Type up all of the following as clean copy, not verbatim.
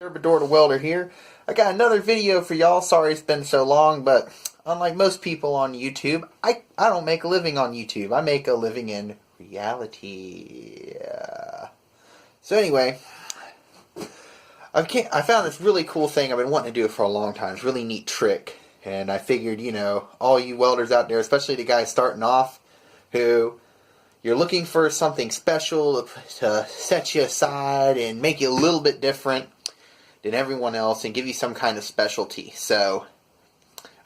The Welder here. I got another video for y'all. Sorry it's been so long, but unlike most people on YouTube, I don't make a living on YouTube. I make a living in reality. So anyway, I found this really cool thing. I've been wanting to do it for a long time. It's a really neat trick. And I figured, you know, all you welders out there, especially the guys starting off, who you're looking for something special to set you aside and make you a little bit different than everyone else and give you some kind of specialty. So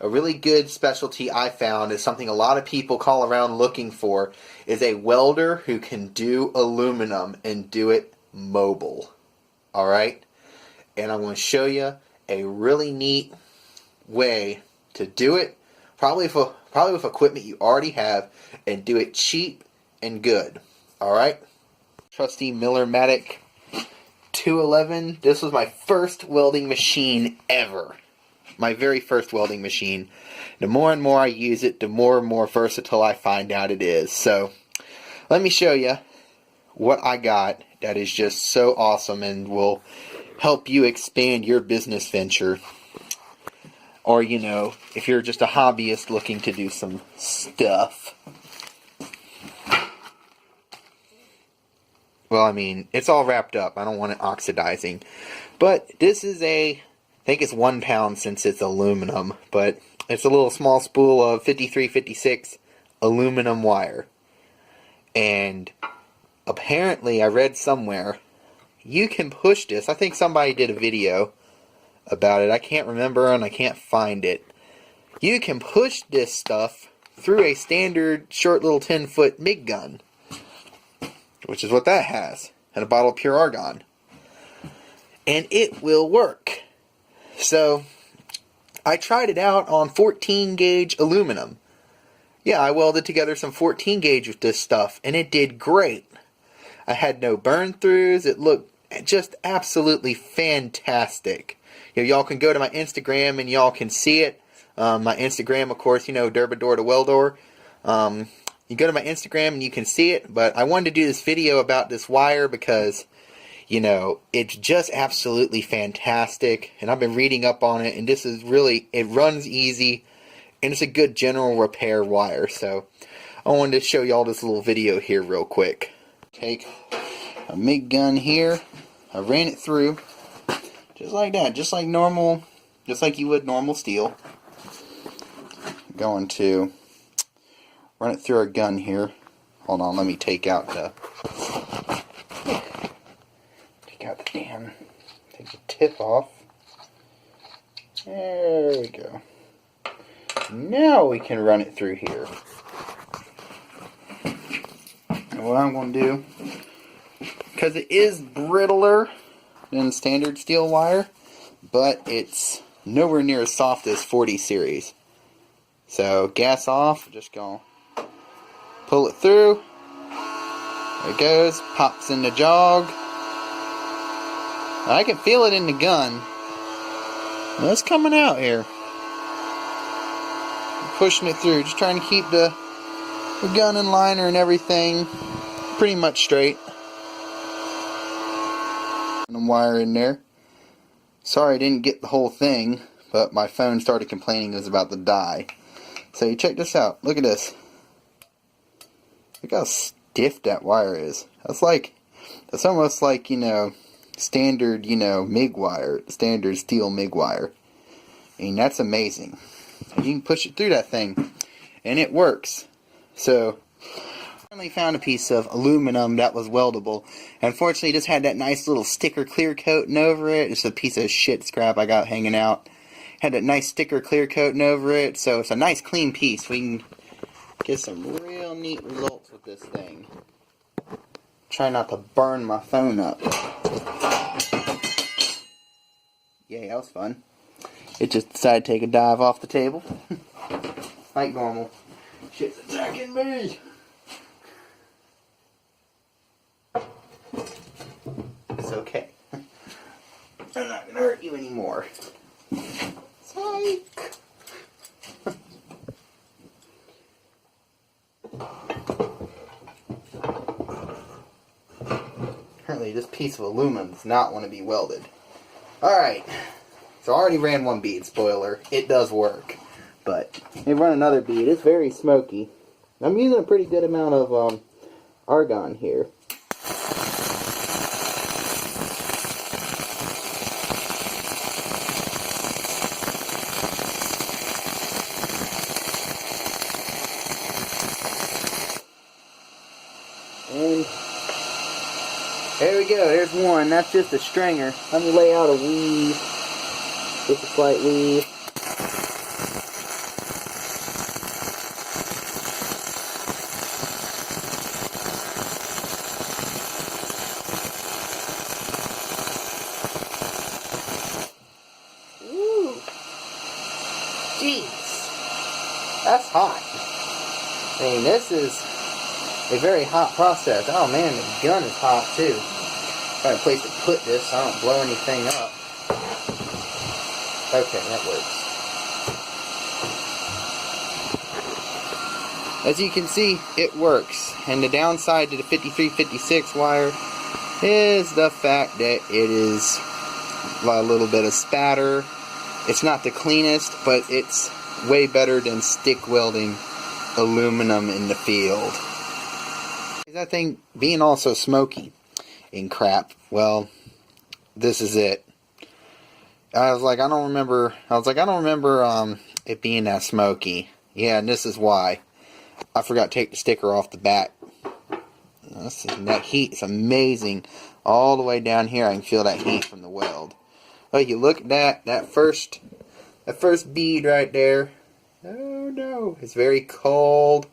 a really good specialty I found is something a lot of people call around looking for is a welder who can do aluminum and do it mobile. Alright? And I'm going to show you a really neat way to do it, probably with equipment you already have, and do it cheap and good. Alright? Trusty Miller-Matic 211. This was my first welding machine ever. My very first welding machine. The more and more I use it, the more and more versatile I find out it is. So, let me show you what I got that is just so awesome and will help you expand your business venture. Or, you know, if you're just a hobbyist looking to do some stuff. Well, I mean, it's all wrapped up. I don't want it oxidizing. But this is I think it's 1 pound since it's aluminum. But it's a little small spool of 5356 aluminum wire. And apparently, I read somewhere, you can push this. I think somebody did a video about it. I can't remember and I can't find it. You can push this stuff through a standard short little 10-foot MIG gun. Which is what that has. And a bottle of pure argon. And it will work. So, I tried it out on 14 gauge aluminum. Yeah, I welded together some 14 gauge with this stuff. And it did great. I had no burn throughs. It looked just absolutely fantastic. You know, y'all can go to my Instagram and y'all can see it. My Instagram, of course, you know, the Weldor. You go to my Instagram and you can see it, but I wanted to do this video about this wire because, you know, it's just absolutely fantastic, and I've been reading up on it, and this is really, it runs easy, and it's a good general repair wire, so I wanted to show y'all this little video here real quick. Take a MIG gun here, I ran it through, just like that, just like normal, just like you would normal steel. I'm going to run it through our gun here. Hold on, let me take out the take the tip off. There we go. Now we can run it through here. And what I'm going to do, because it is brittler than standard steel wire, but it's nowhere near as soft as 40 series. So gas off, just going to pull it through. There it goes. Pops in the jog. I can feel it in the gun. It's coming out here. I'm pushing it through. Just trying to keep the gun and liner and everything pretty much straight. And wire in there. Sorry I didn't get the whole thing, but my phone started complaining it was about to die. So you check this out. Look at this. Look how stiff that wire is. That's almost like, you know, standard, you know, MIG wire, standard steel MIG wire. I mean, that's amazing. And you can push it through that thing, and it works. So, I finally found a piece of aluminum that was weldable. Unfortunately, it just had that nice little sticker clear coating over it. It's a piece of shit scrap I got hanging out. Had that nice sticker clear coating over it, so it's a nice clean piece. We can get some real neat results with this thing. Try not to burn my phone up. Yay, that was fun. It just decided to take a dive off the table. Like normal. Shit's attacking me! It's okay. I'm not gonna hurt you anymore. Psych! Apparently this piece of aluminum does not want to be welded. Alright, so I already ran one bead, spoiler. It does work. But, let me run another bead. It's very smoky. I'm using a pretty good amount of argon here. And there we go, there's one. That's just a stringer. Let me lay out a weave. Just a slight weave. Ooh. Jeez. That's hot. I mean, this is a very hot process. Oh man, the gun is hot too. Find a place to put this so I don't blow anything up. Okay, that works. As you can see, it works. And the downside to the 5356 wire is the fact that it is a little bit of spatter. It's not the cleanest, but it's way better than stick welding aluminum in the field. That thing being all so smoky and crap, well, this is it. I was like, I don't remember it being that smoky. Yeah, and this is why. I forgot to take the sticker off the back. That heat is amazing. All the way down here I can feel that heat from the weld. Oh, you look at that first bead right there. Oh no, it's very cold.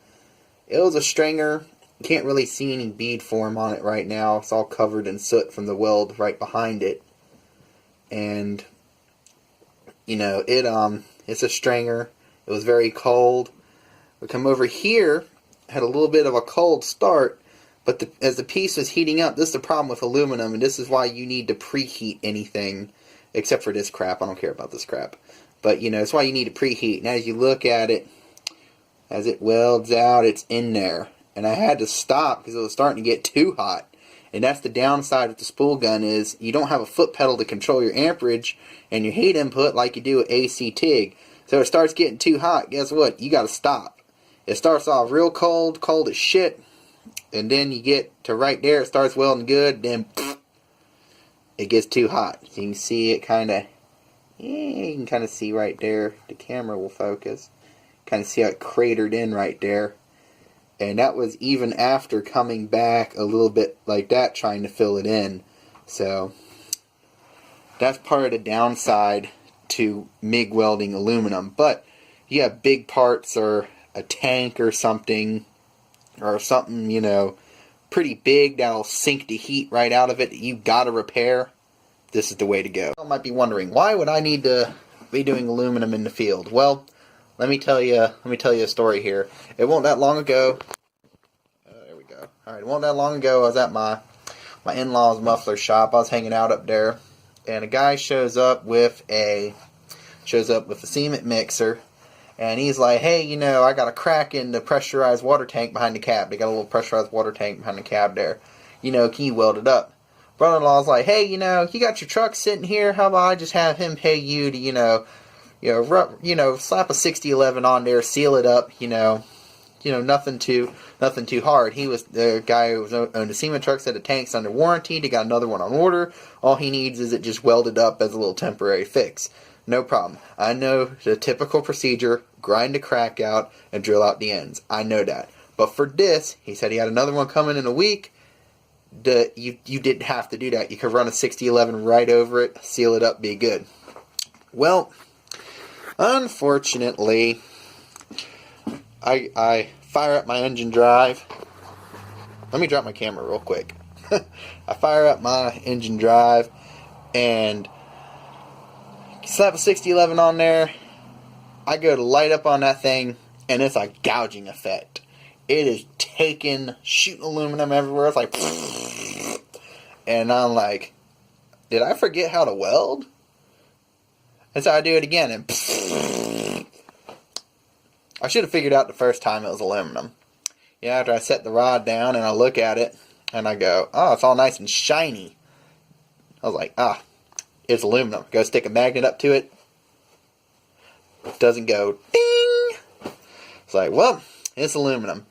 It was a stringer. You can't really see any bead form on it right now. It's all covered in soot from the weld right behind it. And you know, it's a stringer. It was very cold. We come over here, had a little bit of a cold start, but as the piece was heating up, this is the problem with aluminum, and this is why you need to preheat anything, except for this crap. I don't care about this crap. But, you know, it's why you need to preheat. And as you look at it, as it welds out, it's in there. And I had to stop because it was starting to get too hot. And that's the downside with the spool gun is you don't have a foot pedal to control your amperage and your heat input like you do with AC TIG. So it starts getting too hot. Guess what? You got to stop. It starts off real cold, cold as shit. And then you get to right there, it starts welding good. Then it gets too hot. So you can see it kind of, you can kind of see right there. The camera will focus. Kind of see how it cratered in right there. And that was even after coming back a little bit like that, trying to fill it in. So that's part of the downside to MIG welding aluminum. But you have big parts or a tank or something, you know, pretty big that'll sink the heat right out of it that you gotta repair. This is the way to go. You might be wondering, why would I need to be doing aluminum in the field? Well, let me tell you a story here. It wasn't that long ago. There we go. Alright, it wasn't that long ago. I was at my in-laws muffler shop. I was hanging out up there, and a guy shows up with a cement mixer, and he's like, hey, you know, I got a crack in the pressurized water tank behind the cab. They got a little pressurized water tank behind the cab there. You know, can you weld it up? Brother-in-law's like, hey, you know, you got your truck sitting here. How about I just have him pay you to, slap a 6011 on there, seal it up, nothing too hard. He was the guy who owned a cement truck, said the tank's under warranty. They got another one on order. All he needs is it just welded up as a little temporary fix. No problem. I know the typical procedure, grind the crack out and drill out the ends. I know that. But for this, he said he had another one coming in a week. You didn't have to do that. You could run a 6011 right over it, seal it up, be good. Well, unfortunately, I fire up my engine drive. Let me drop my camera real quick. I fire up my engine drive and slap a 6011 on there. I go to light up on that thing, and it's a gouging effect. It is shooting aluminum everywhere. It's like, and I'm like, did I forget how to weld? And so I do it again, and I should have figured out the first time it was aluminum. Yeah, after I set the rod down and I look at it, and I go, oh, it's all nice and shiny. I was like, It's aluminum. Go stick a magnet up to it. Doesn't go ding. It's like, well, it's aluminum.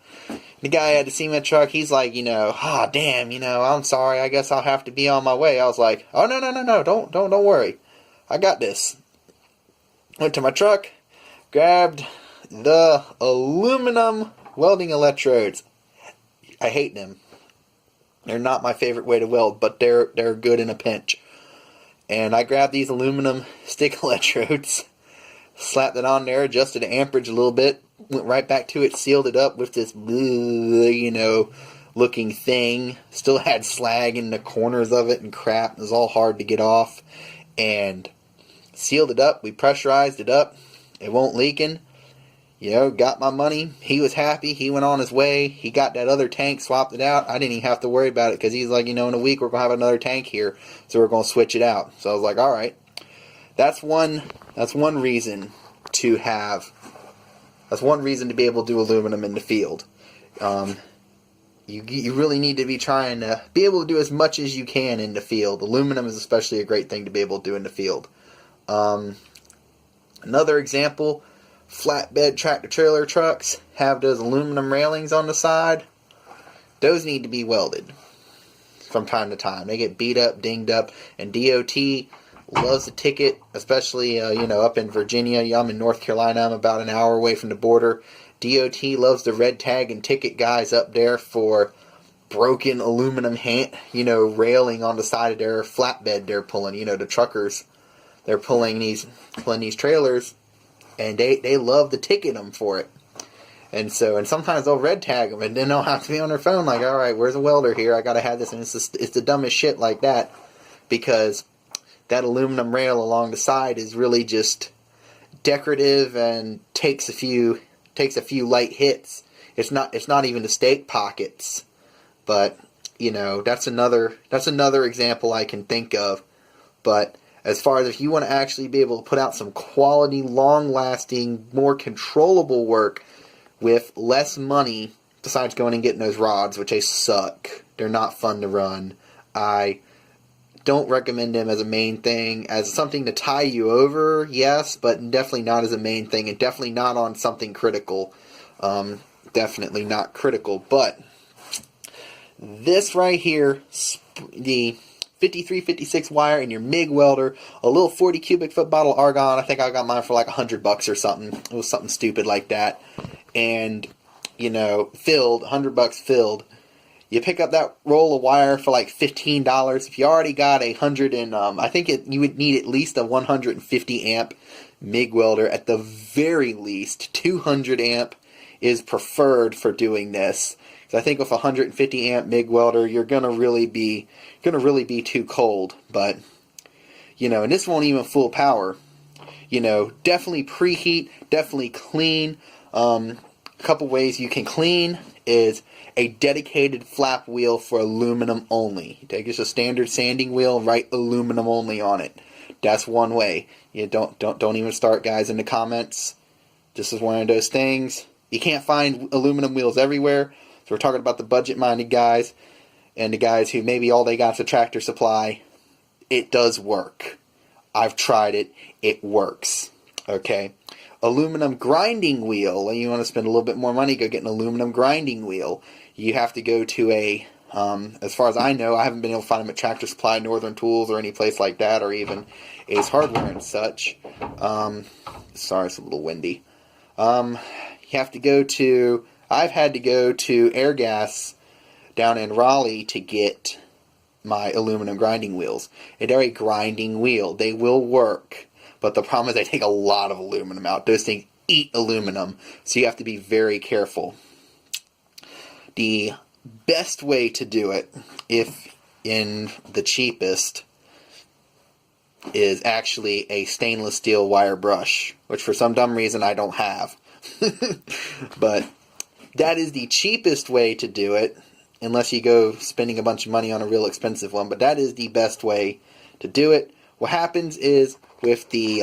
The guy had to see my truck. He's like, damn, I'm sorry. I guess I'll have to be on my way. I was like, oh, no. Don't worry. I got this. Went to my truck, grabbed the aluminum welding electrodes. I hate them. They're not my favorite way to weld, but they're good in a pinch. And I grabbed these aluminum stick electrodes, slapped it on there, adjusted the amperage a little bit, went right back to it, sealed it up with this, looking thing. Still had slag in the corners of it and crap. It was all hard to get off. And sealed it up. We pressurized it up. It won't leaking. Got my money. He was happy. He went on his way. He got that other tank, swapped it out. I didn't even have to worry about it because he's like, in a week we're going to have another tank here. So we're going to switch it out. So I was like, all right. That's one reason to be able to do aluminum in the field. You really need to be trying to be able to do as much as you can in the field. Aluminum is especially a great thing to be able to do in the field. Another example, flatbed tractor-trailer trucks have those aluminum railings on the side. Those need to be welded from time to time. They get beat up, dinged up, and DOT loves a ticket, especially, up in Virginia. I'm in North Carolina. I'm about an hour away from the border. DOT loves the red tag and ticket guys up there for broken aluminum railing on the side of their flatbed they're pulling. The truckers, they're pulling these trailers, and they love to ticket them for it. And sometimes they'll red tag them, and then they'll have to be on their phone like, all right, where's a welder here? I gotta have this, and it's the dumbest shit like that, because that aluminum rail along the side is really just decorative and takes a few light hits. It's not even the stake pockets, but that's another example I can think of. But as far as if you want to actually be able to put out some quality, long-lasting, more controllable work with less money, besides going and getting those rods, which they suck. They're not fun to run. I don't recommend them as a main thing. As something to tie you over, yes, but definitely not as a main thing, and definitely not on something critical. Definitely not critical. But this right here, the 5356 wire in your MIG welder, a little 40 cubic foot bottle of argon. I think I got mine for like $100 or something. It was something stupid like that. And, filled, $100 filled. You pick up that roll of wire for like $15. If you already got I think you would need at least a 150 amp MIG welder. At the very least, 200 amp is preferred for doing this. So I think with a 150 amp MIG welder, you're gonna really be too cold. But and this won't even full power. Definitely preheat, definitely clean. A couple ways you can clean is a dedicated flap wheel for aluminum only. You take just a standard sanding wheel and write aluminum only on it. That's one way. You don't even start, guys, in the comments. This is one of those things. You can't find aluminum wheels everywhere. So we're talking about the budget-minded guys and the guys who maybe all they got is a Tractor Supply. It does work. I've tried it. It works. Okay. Aluminum grinding wheel. You want to spend a little bit more money, go get an aluminum grinding wheel. You have to go to as far as I know, I haven't been able to find them at Tractor Supply, Northern Tools, or any place like that, or even Ace Hardware and such. Sorry, it's a little windy. You have to go to, I've had to go to Airgas down in Raleigh to get my aluminum grinding wheels. They're a grinding wheel. They will work. But the problem is they take a lot of aluminum out. Those things eat aluminum. So you have to be very careful. The best way to do it, if in the cheapest, is actually a stainless steel wire brush. Which for some dumb reason I don't have. But that is the cheapest way to do it. Unless you go spending a bunch of money on a real expensive one. But that is the best way to do it. What happens is with the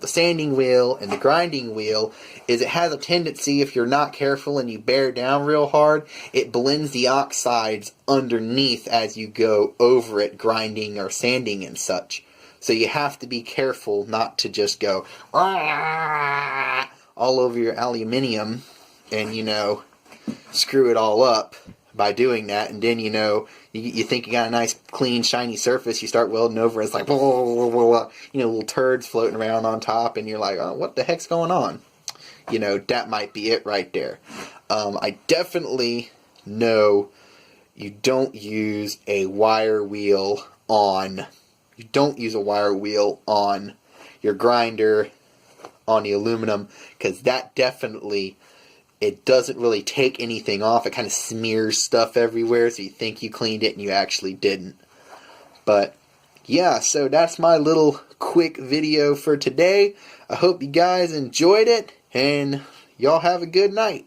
sanding wheel and the grinding wheel is it has a tendency, if you're not careful and you bear down real hard, it blends the oxides underneath as you go over it, grinding or sanding and such. So you have to be careful not to just go all over your aluminium and, you know, screw it all up by doing that. And then, you know, you think you got a nice, clean, shiny surface. You start welding over, it's like, blah, blah, blah, blah, you know, little turds floating around on top. And you're like, oh, what the heck's going on? You know, that might be it right there. I definitely know you don't use a wire wheel on... You don't use a wire wheel on your grinder, on the aluminum, because that definitely, it doesn't really take anything off. It kind of smears stuff everywhere, so you think you cleaned it and you actually didn't. But yeah, so that's my little quick video for today. I hope you guys enjoyed it, and y'all have a good night.